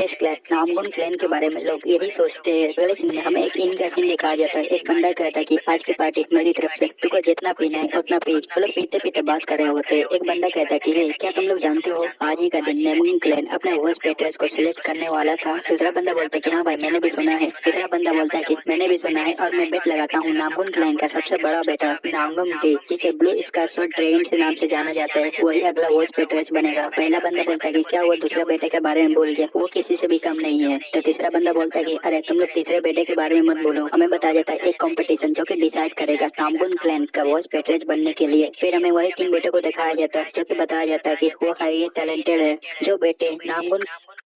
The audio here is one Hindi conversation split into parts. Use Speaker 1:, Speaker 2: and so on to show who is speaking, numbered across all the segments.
Speaker 1: ब्रिटिश क्लैन नामगुन क्लैन के बारे में लोग यही सोचते हैं। अगले सीन में हमें एक इन का सीन दिखाया जाता है। एक बंदा कहता है कि आज की पार्टी मेरी तरफ से, तुमको जितना पीना है उतना पी। वो लोग पीते पीते बात कर रहे होते हैं। एक बंदा कहता है कि हे, क्या तुम लोग जानते हो आज ही का दिन नामगुन क्लैन अपने वॉइस पेट्रेस को सिलेक्ट करने वाला था। दूसरा बंदा बोलता है कि हाँ भाई मैंने भी सुना है। तीसरा बंदा बोलता है कि मैंने भी सुना है और मैं बेट लगाता हूँ नामगुन क्लैन का सबसे बड़ा बेटा नामगुन टी, जिसे ब्लू स्काई शॉट ट्रेन के नाम से जाना जाता है, वही अगला वॉइस पेट्रेस बनेगा। पहला बंदा बोलता है कि क्या वो दूसरे बेटे के बारे में भूल गया, वो किसी से भी कम नहीं है। तो तीसरा बंदा बोलता है कि अरे तुम लोग तीसरे बेटे के बारे में मत बोलो, हमें बताया जाता है एक कंपटीशन जो कि डिसाइड करेगा नामगुन क्लैन का वॉइस पेट्रेस बनने के लिए। फिर हमें वही तीन बेटों को दिखाया जाता है जो कि बताया जाता है कि वो हाईली टैलेंटेड है। जो बेटे नामगुन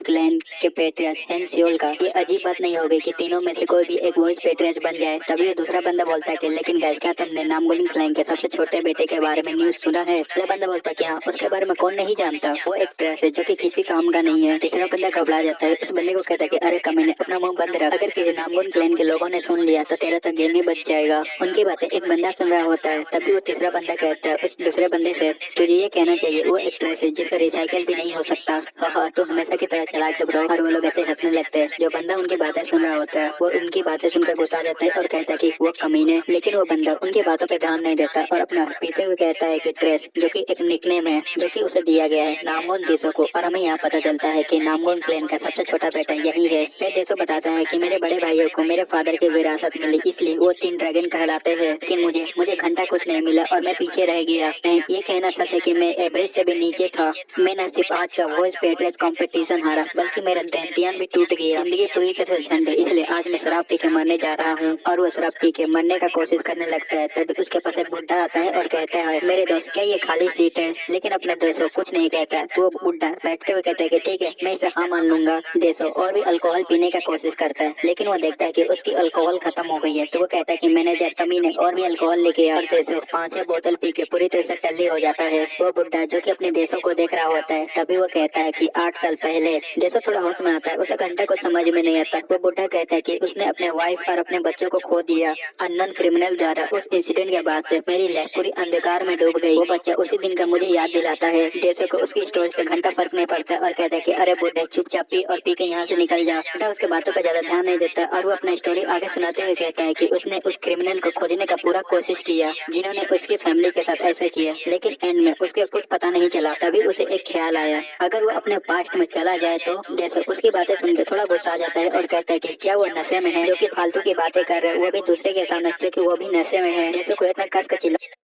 Speaker 1: क्लैन के पेट्रियस एंड सियोल का, ये अजीब बात नहीं होगी कि तीनों में से कोई भी एक वॉइस पेट्रियस बन जाए। तभी दूसरा बंदा बोलता है कि लेकिन गाइस, क्या तुमने नामगुन क्लैन के सबसे छोटे बेटे के बारे में न्यूज़ सुना है? पहला बंदा बोलता है कि हाँ, उसके बारे में कौन नहीं जानता, वो एक ड्रेस है जो कि किसी काम का नहीं है। तीसरा बंदा घबरा जाता है। उस बंदे को कहता है कि अरे कमीने, अपना मुंह बंद रख, अगर किसी नामगुन क्लैन के लोगों ने सुन लिया तो तेरा तो गेम ही बच जाएगा। उनकी बातें एक बंदा सुन रहा होता है। तभी वो तीसरा बंदा कहता है उस दूसरे बंदे से, तुझे ये कहना चाहिए वो एक ड्रेस है जिसका रिसाइकल भी नहीं हो सकता। हाँ, तो हमेशा की तरह चला के ब्रो। और वो लोग ऐसे हंसने लगते हैं। जो बंदा उनकी बातें सुन रहा होता है वो उनकी बातें सुनकर गुस्सा जाता है और कहता है कि वो कमीने, लेकिन वो बंदा उनकी बातों पे ध्यान नहीं देता और अपना पीते हुए कहता है कि ट्रेस, जो कि एक निकनेम है जो कि उसे दिया गया है नामगुन देशों को। और हमें यहाँ पता चलता है कि नामगुन क्लैन का सबसे छोटा बेटा यही है। फिर देशो बताता है कि मेरे बड़े भाइयों को मेरे फादर की विरासत मिली, इसलिए वो तीन ड्रैगन कहलाते हैं, लेकिन मुझे घंटा कुछ नहीं मिला और मैं पीछे रह गया। नहीं, ये कहना सच है कि मैं एवरेज से भी नीचे था। मैं न सिर्फ आज का वॉइस पेट्रेस कंपटीशन हारा, बल्कि मेरा ध्यान भी टूट गया। जिंदगी पूरी तरह से झंड है, इसलिए आज मैं शराब पी के मरने जा रहा हूँ। और वो शराब पी के मरने का कोशिश करने लगता है। तभी उसके पास एक बुढ़ा आता है और कहता है, मेरे दोस्त क्या ये खाली सीट है? लेकिन अपने दोस्तों कुछ नहीं कहता। तो वो बुढ़ा बैठते हुए कहता है कि ठीक है, मैं इसे हाँ मान लूंगा। देशो और भी अल्कोहल पीने का कोशिश करता है, लेकिन वो देखता है कि उसकी अल्कोहल खत्म हो गई है। तो वो कहता है कि मैनेजर कमीने और भी अल्कोहल लेके आ। और देशो 5-6 बोतल पी के पूरी तरह से टल्ली हो जाता है। वो बुढ़ा जो कि अपने देशों को देख रहा होता है, तभी वो कहता है कि 8 साल पहले। देशो थोड़ा होश में आता है, उसे घंटा कुछ समझ में नहीं आता। वो बुढ़ा कहता है कि उसने अपने वाइफ और अपने बच्चों को खो दिया अननोन क्रिमिनल द्वारा। उस इंसिडेंट के बाद से मेरी लाइफ पूरी अंधकार में डूब गई। वो बच्चा उसी दिन का मुझे याद दिलाता है। जैसे को उसकी स्टोरी से घंटा फर्क नहीं पड़ता और कहता है कि अरे बुढ़े, चुपचाप पी और पी के यहाँ से निकल जा। बुढ़ा उसके बातों पर ज्यादा ध्यान नहीं देता और वो अपना स्टोरी आगे सुनाते हुए कहता है कि उसने उस क्रिमिनल को खोजने का पूरा कोशिश किया जिन्होंने उसकी फैमिली के साथ ऐसा किया, लेकिन एंड में उसके कुछ पता नहीं चला। तभी उसे एक ख्याल आया, अगर वो अपने पास्ट में चला जाए तो। जैसे उसकी बातें सुन के थोड़ा गुस्सा आ जाता है और कहता है कि क्या वो नशे में है, जो कि फालतू की बातें कर रहे हैं, वो भी दूसरे के सामने, जो कि वो भी नशे में है। जैसे को इतना कस के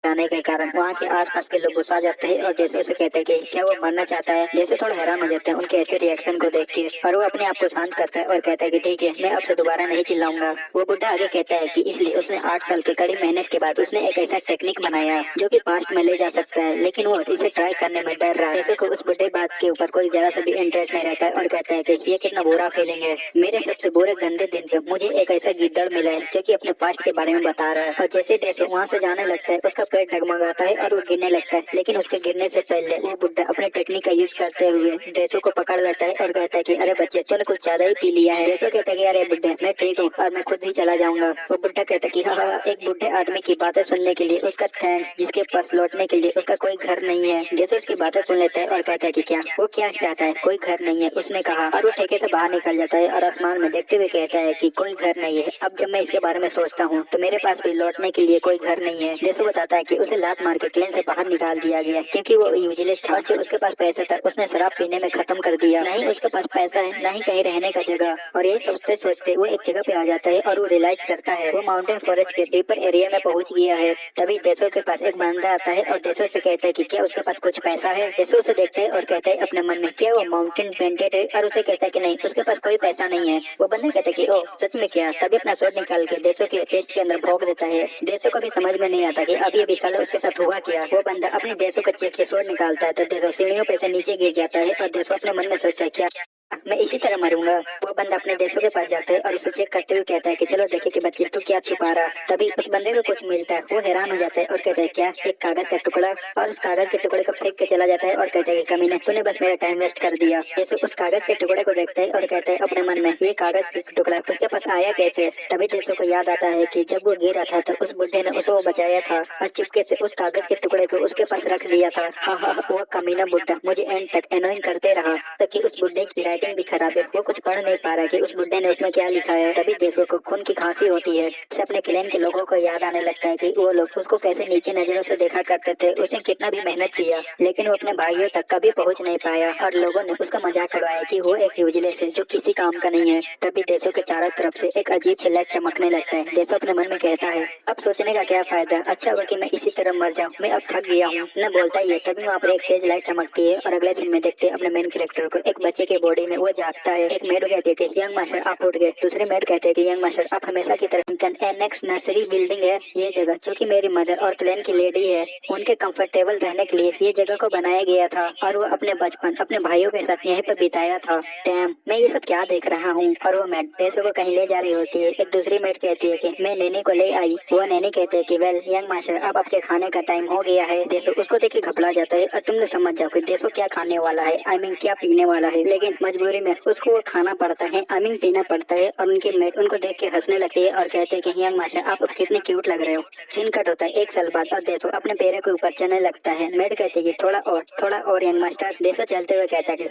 Speaker 1: जाने के कारण वहाँ के आसपास के लोग गुस्सा जाते हैं और जैसे उसे कहते हैं कि क्या वो मरना चाहता है। जैसे थोड़ा हैरान हो जाते हैं उनके ऐसे रिएक्शन को देख के, और वो अपने आप को शांत करता है और कहता है कि ठीक है, मैं अब से दोबारा नहीं चिल्लाऊंगा। वो बुढ़ा आगे कहता है कि इसलिए उसने 8 साल की कड़ी मेहनत के बाद उसने एक ऐसा टेक्निक बनाया जो कि पास्ट में ले जा सकता है, लेकिन वो इसे ट्राई करने में डर रहा है। जैसे को उस बुढ़े बात के ऊपर कोई जरा सा भी इंटरेस्ट नहीं रहता है और कहता है कि ये कितना बुरा फीलिंग है। मेरे सबसे बुरे गंदे दिन पे मुझे एक ऐसा गिद्दड़ मिला है जो कि अपने पास्ट के बारे में बता रहा है। और जैसे जैसे वहाँ से जाने लगता है उसका पेट डगमगाता है और वो गिरने लगता है, लेकिन उसके गिरने से पहले वो बुढ़ा अपने टेक्निक का यूज करते हुए देशों को पकड़ लेता है और कहता है कि अरे बच्चे, तूने कुछ ज्यादा ही पी लिया है। देशों कहता है कि अरे बुढ़े, मैं ठीक हूँ और मैं खुद ही चला जाऊंगा। वो बुढ़ा कहता है कि हाँ, एक बुढ़े आदमी की बातें सुनने के लिए उसका थैंक्स, जिसके पास लौटने के लिए उसका कोई घर नहीं है। जैसे उसकी बातें सुन लेता है और कहता है कि क्या वो क्या चाहता है, कोई घर नहीं है उसने कहा। और वो ठेके से बाहर निकल जाता है और आसमान में देखते हुए कहता है कि कोई घर नहीं है। अब जब मैं इसके बारे में सोचता हूँ तो मेरे पास भी लौटने के लिए कोई घर नहीं है। जैसे बताता है कि उसे लात मार के क्लेन से बाहर निकाल दिया गया क्योंकि वो यूजलेस था। और जो उसके पास पैसा था उसने शराब पीने में खत्म कर दिया। नहीं उसके पास पैसा है, ना ही कहीं रहने का जगह। और ये सोचते सोचते वो एक जगह पे आ जाता है और वो रियलाइज करता है वो माउंटेन फॉरेस्ट के डीपर एरिया में पहुंच गया है। तभी देशों के पास एक बंदा आता है और देशों से कहता है कि क्या उसके पास कुछ पैसा है। देशों उसे देखता है और कहता है अपने मन में, क्या वो माउंटेन पेंटेड है? और उसे कहता है कि नहीं, उसके पास कोई पैसा नहीं है। वो बंदा कहता है कि ओ सच में क्या? तभी अपना स्वord निकाल के देशों के चेस्ट के अंदर भोंक देता है। देशों को भी समझ में नहीं आता कि अभी अभी साला उसके साथ हुआ क्या। वो बंदा अपने देशों के चेस्ट से स्वord निकालता है तो देशों सीढ़ियों पे से नीचे गिर जाता है और देशों अपने मन में सोचता है क्या मैं इसी तरह मरूंगा। वो बंदा अपने देशों के पास जाता है और उसे चेक करते हुए कहता है कि चलो देखे कि बच्चे तू क्या छुपा रहा। तभी उस बंदे को कुछ मिलता है, वो हैरान हो जाता है और कहता है क्या? एक कागज का टुकड़ा। और उस कागज के टुकड़े को फेंक के चला जाता है और कहता है कि कमीने, तूने बस मेरा टाइम वेस्ट कर दिया। जैसे उस कागज के टुकड़े को देखता है और कहता है अपने मन में, ये कागज का टुकड़ा उसके पास आया कैसे? तभी देशों को याद आता है कि जब वो गिरा था तो उस बुढ़े ने उसे बचाया था और चुपके से उस कागज के टुकड़े को उसके पास रख दिया था। हाँ, वो कमीना बुढ़ा मुझे एंड तक एनोइंग करते रहा ताकि उस बुढ़े की राइटिंग राइटिंग भी खराब है, वो कुछ पढ़ नहीं पा रहा कि उस बुड्ढे ने उसमें क्या लिखा है। तभी देशों को खून की खांसी होती है। उसे अपने क्लैन के लोगों को याद आने लगता है कि वो लोग उसको कैसे नीचे नजरों से देखा करते थे। उसने कितना भी मेहनत किया लेकिन वो अपने भाइयों तक कभी पहुंच नहीं पाया और लोगों ने उसका मजाक उड़ाया कि वो एक यूजलेस है जो किसी काम का नहीं है। तभी देशों के चारों तरफ से एक अजीब से लाइट चमकने लगता है। देशों अपने मन में कहता है, अब सोचने का क्या फायदा, अच्छा हुआ कि मैं इसी तरह मर जाऊं, मैं अब थक गया हूँ। न बोलता ही है तभी वहाँ पर एक तेज लाइट चमकती है और अगले सीन में देखते हैं अपने मेन कैरेक्टर को एक बच्चे के बॉडी में। वो जागता है। एक मेड कहते थे, यंग मास्टर आप उठ गए। दूसरे मेड कहते हैं कि यंग मास्टर आप हमेशा की तरह एनेक्स नर्सरी बिल्डिंग है ये जगह, जो कि मेरी मदर और क्लैन की लेडी है उनके कंफर्टेबल रहने के लिए ये जगह को बनाया गया था और वो अपने बचपन अपने भाइयों के साथ यहीं पर बिताया था। डैम, मैं ये सब क्या देख रहा हूँ। और वो मेड देशों को कहीं ले जा रही होती है। एक दूसरी मेड कहती है कि मैं नैनी को ले आई। वो नैनी कहते हैं कि वेल यंग मास्टर अब आपके खाने का टाइम हो गया है। देशो उसको देख के घबरा जाता है और तुम लोग समझ जाओ कि देशो क्या खाने वाला है, आई मीन क्या पीने वाला है। लेकिन मजबूरी में उसको वो खाना पड़ता है, आई मीन पीना पड़ता है। और उनकी मेड उनको देख के हंसने लगती है और कहते हैं कि यंग मास्टर आप कितने क्यूट लग रहे हो। सीन कट होता है 1 साल बाद और देशो अपने पैरों के ऊपर चलने लगता है। मेड कहती है कि थोड़ा और यंग मास्टर। देशो चलते हुए कहता है कि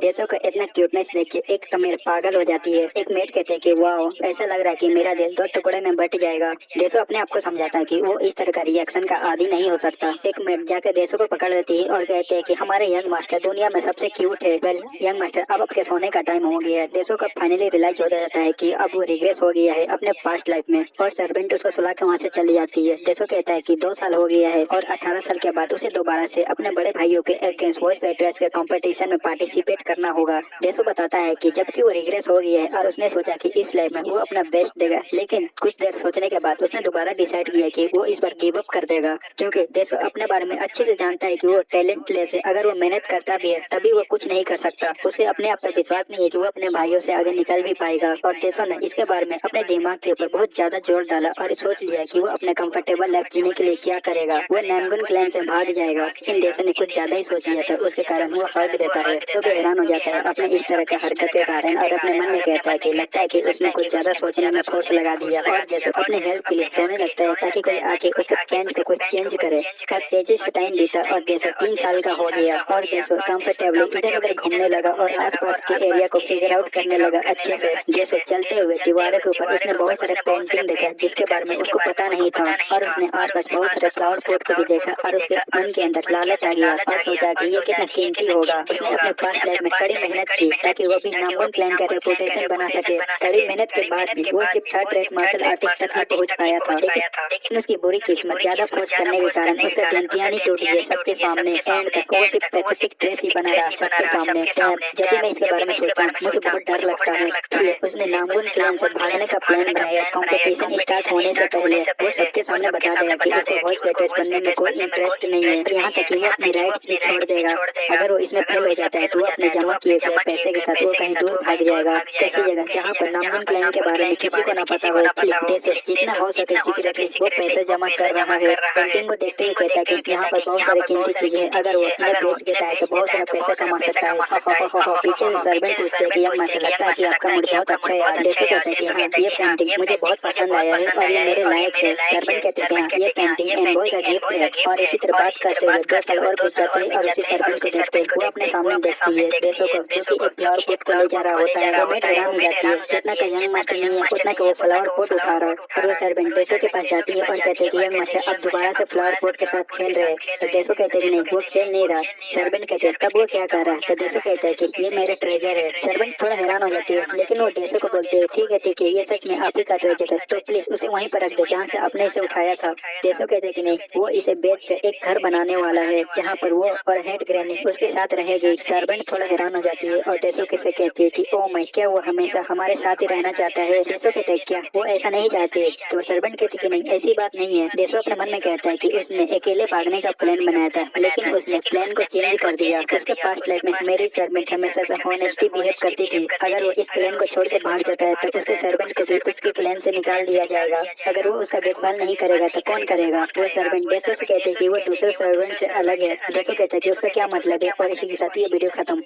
Speaker 1: देशो को इतना क्यूटनेस देख के एक तो मेरे पागल हो जाती है। एक मेड कहते हैं कि वाओ, ऐसा लग रहा है कि मेरा दिल 2 टुकड़े में बट जाएगा। देशो अपने आप को समझाता है कि वो इस तरह का रिएक्शन का आदी नहीं हो सकता। एक मेड जाकर देशो को पकड़ लेती है और कहते हैं कि हमारे यंग मास्टर दुनिया में सबसे क्यूट है। वेल यंग मास्टर अब आपके सोने का टाइम हो गया है। देशो का फाइनली रियलाइज हो जाता है कि अब वो रिग्रेस हो गया है अपने पास्ट लाइफ में और सर्वेंट उसको सुला के वहाँ से चली जाती है। देशो कहता है कि 2 साल हो गया है और 18 साल के बाद उसे दोबारा से अपने बड़े भाइयों के अगेंस्ट वॉइस फेडरेस के कंपटीशन में पार्टिसिपेट करना होगा। देशो बताता है कि जबकि वो रिग्रेस हो गया है और उसने सोचा कि इस लाइफ में वो अपना बेस्ट देगा, लेकिन कुछ देर सोचने के बाद उसने दोबारा डिसाइड किया कि वो इस बार गिव अप कर देगा। क्योंकि देशो अपने बारे में अच्छे से जानता है कि वो टैलेंटलेस है। अगर वो मेहनत करता भी है तभी वो कुछ नहीं कर सकता। उसे अपने आप पर विश्वास नहीं है कि वो अपने भाइयों से आगे निकल भी पाएगा। और देशो ने इसके बारे में अपने दिमाग के ऊपर बहुत ज्यादा जोर डाला और सोच लिया कि वो अपने कंफर्टेबल लाइफ जीने के लिए क्या करेगा। वो नामगुन क्लैन से भाग जाएगा। लेकिन देशो ने कुछ ज्यादा ही सोच लिया था, उसके कारण वो हक देता है। तो भी हैरान हो जाता है अपने इस तरह के हरकत के कारण और अपने मन में कहता है कि लगता है कि उसने कुछ ज्यादा सोचने में फोर्स लगा दिया। और देशो अपने हेल्प के लिए रोने लगता है ताकि कोई आके उसके पैंट को कुछ चेंज करे। और तेजी से टाइम बीता और देशो 3 साल का हो गया और देशो कंफर्टेबली इधर उधर घूमने लगा और आसपास के एरिया को फिगर आउट करने लगा अच्छे से। देशो चलते हुए दीवारों के ऊपर उसने बहुत सारे पेंटिंग देखा जिसके बारे में उसको पता नहीं था और उसने आसपास बहुत सारे फ्लावर पॉट को भी देखा और उसके मन के अंदर लालच आ गया और सोचा कि ये कितना कीमती होगा। उसने अपने पास्ट लाइफ में कड़ी मेहनत की ताकि वो भी नामगुन क्लैन का रेपुटेशन बना सके। कड़ी मेहनत के बाद भी वो सिर्फ 3rd रेट मार्शल आर्टिस्ट तक ही पहुंच पाया था। लेकिन उसकी बुरी किस्मत ज्यादा फोर्स करने के कारण उसका जयंतियां नहीं टूट गई सबके सामने। एंड तक वो सिर्फ पैथेटिक ड्रेस ही बना रहा सबके सामने। जब भी मैं इसके बारे में सोचता हूँ मुझे बहुत डर लगता है। इसलिए उसने नामगुन क्लैन से भागने का प्लान बनाया। कंपटीशन स्टार्ट होने से पहले वो सबके सामने बता देगा कि उसको वॉइस फेडरेस बनने में कोई इंटरेस्ट नहीं है और यहाँ तक कि वो अपने राइट्स भी छोड़ देगा। अगर वो इसमें फेल हो जाता है तो वो अपने जमा किए गए पैसे के साथ वो कहीं दूर भाग जाएगा, कैसी जगह जहाँ पर नामगुन क्लैन के बारे में किसी को न पता हो। देशो जितना हो सके सीक्रेटली वो पैसे जमा कर रहा है। पेंटिंग को देखते हुए कहता है कि यहाँ पर बहुत सारी कीमती चीजें हैं, अगर वो इन्हें बेच देता है तो बहुत सारा पैसा कमा सकता है। पीछे से सर्वेंट पूछते हैं कि यंग मास्टर लगता है कि आपका मूड बहुत अच्छा है आज। देशो कहते हैं कि हाँ ये पेंटिंग मुझे बहुत पसंद आया है और ये मेरे लायक है। सर्वेंट कहते हैं कि हाँ ये पेंटिंग एम्बॉय का गिफ्ट है। और इसी तरह बात करते हुए 2 साल और बीत जाते हैं और उसी सर्वेंट को देखते हैं वो अपने सामने देखती है देशो को जो कि एक फ्लावर पॉट को ले जा रहा होता है। वो मेड हैरान हो जाती है जितना का यंग मास्टर नहीं है उतना का वो फ्लावर पॉट उठा रहा है। और वो सर्वेंट देशो के पास जाती है और कहते हैं कि यंग मास्टर अब दोबारा से फ्लावर पॉट के साथ खेल रहे हैं। तो देशो कहते हैं कि नहीं वो खेल नहीं रहा। सर्वेंट कहते हैं तब वो क्या कर रहा है। तो देशो कहता है कि ये मेरे ट्रेजर है। सर्वेंट थोड़ा हैरान हो जाती है लेकिन वो देशो को बोलते हैं ठीक है ये सच में आप ही का ट्रेजर है तो प्लीज उसे वहीं पर रख दे जहाँ से आपने इसे उठाया था। देशो कहते हैं कि नहीं वो इसे बेच कर एक घर बनाने वाला है जहाँ पर वो और हेड ग्रैनी उसके साथ रहेगी। सर्वेंट थोड़ा हैरान हो जाती है और देशो किसे कहती है कि ओ माय क्या वो हमेशा हमारे साथ ही रहना चाहता है। देशो कहते हैं क्या वो ऐसा नहीं चाहते। तो सर्वेंट कहती कि नहीं ऐसी बात नहीं है। देशो अपने मन में कहता है कि उसने अकेले भागने का प्लान बनाया था लेकिन उसने प्लान को चेंज कर दिया। उसके पास्ट लाइफ में मेरी सर्वेंट हमेशा से हॉनेस्टी बिहेव करती थी। अगर वो इस क्लैन को छोड़ के भाग जाता है तो उसके सर्वेंट को भी उसके क्लैन से निकाल दिया जाएगा। अगर वो उसका देखभाल नहीं करेगा तो कौन करेगा। वो सर्वेंट देशो से कहते हैं कि वो दूसरे सर्वेंट से अलग है। देशो कहता है कि उसका क्या मतलब है। और इसी के साथ ये वीडियो खत्म।